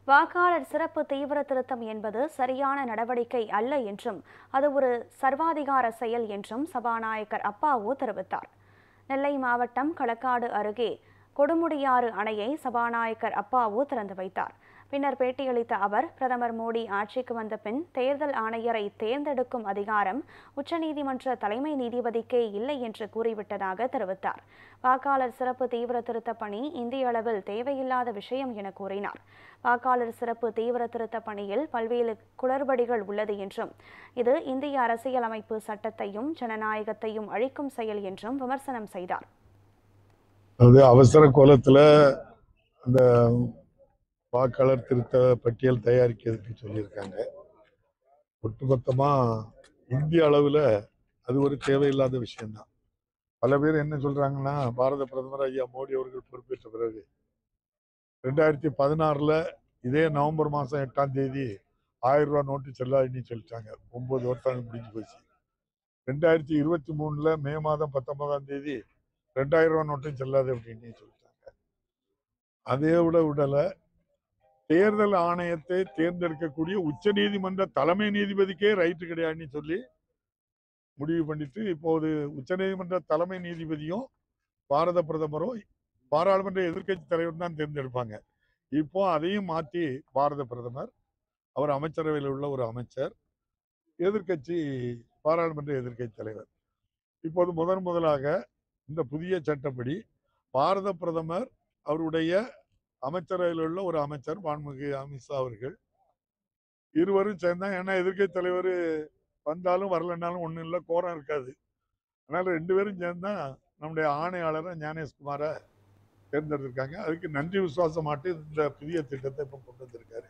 வாக்காளர் சிறப்பு தீவிர திருத்தம் என்பது சரியான நடவடிக்கை அல்ல என்றும் அது ஒரு சர்வாதிகார செயல் என்றும் சபாநாயகர் அப்பாவு தெரிவித்தார். நெல்லை மாவட்டம் களக்காடு அருகே கொடுமுடியாறு அணையை சபாநாயகர் அப்பாவு திறந்து வைத்தார். பின்னர் பேட்டியளித்த அவர், பிரதமர் மோடி ஆட்சிக்கு வந்த பின் தேர்தல் ஆணையரை தேர்ந்தெடுக்கும் அதிகாரம் உச்சநீதிமன்ற தலைமை நீதிபதிக்கே இல்லை என்று கூறிவிட்டதாக தெரிவித்தார். வாக்காளர் சிறப்பு தீவிர திருத்த பணி இந்திய அளவில் தேவையில்லாத விஷயம் என கூறினார். வாக்காளர் சிறப்பு தீவிர திருத்த பணியில் பல்வேறு குளறுபடிகள் உள்ளது என்றும் இது இந்திய அரசியலமைப்பு சட்டத்தையும் ஜனநாயகத்தையும் அழிக்கும் செயல் என்றும் விமர்சனம் செய்தார். அவசர கோலத்துல அந்த வாக்காளர் திருத்த பட்டியல் தயாரிக்கிறதுக்கு சொல்லியிருக்காங்க. ஒட்டுமொத்தமா இந்திய அளவுல அது ஒரு தேவையில்லாத விஷயம்தான். பல பேர் என்ன சொல்றாங்கன்னா, பாரத பிரதமர் ஐயா மோடி அவர்கள் பொறுப்பேற்ற பிறகு 2016 இதே நவம்பர் மாசம் 8ஆம் தேதி 1000 ரூபாய் நோட்டு செல்லாதுன்னு சொல்லிட்டாங்க. 9 வருஷம் முடிஞ்சு போச்சு. 2023 மே மாதம் 19ஆம் தேதி 2000 ரூபாய் நோட்டும் செல்லாது அப்படின்னு சொல்லிட்டாங்க. அதே விடல தேர்தல் ஆணையத்தை தேர்ந்தெடுக்கக்கூடிய உச்ச நீதிமன்ற தலைமை நீதிபதிக்கே ரைட்டு கிடையாதுன்னு சொல்லி முடிவு பண்ணிட்டு, இப்போது உச்ச நீதிமன்ற தலைமை நீதிபதியும் பாரத பிரதமரும் பாராளுமன்ற எதிர்கட்சி தலைவர் தான் தேர்ந்தெடுப்பாங்க. இப்போ அதையும் மாற்றி பாரத பிரதமர், அவர் அமைச்சரவையில் உள்ள ஒரு அமைச்சர், எதிர்கட்சி பாராளுமன்ற எதிர்கட்சி தலைவர். இப்போது முதலாக இந்த புதிய சட்டப்படி பாரத பிரதமர், அவருடைய அமைச்சரவையில் உள்ள ஒரு அமைச்சர் மாண்புமிகு அமித்ஷா அவர்கள் இருவரும் சேர்ந்தா, ஏன்னா எதிர்கட்சி தலைவர் வந்தாலும் வரலன்னாலும் ஒன்றும் இல்லை, கோரம் இருக்காது. அதனால 2 பேரும் சேர்ந்தா நம்முடைய ஆணையாளரை ஞானேஷ்குமாரை தேர்ந்தெடுத்திருக்காங்க. அதுக்கு நன்றி விசுவாசமாட்டு இந்த புதிய திட்டத்தை இப்போ கொண்டு வந்திருக்காரு.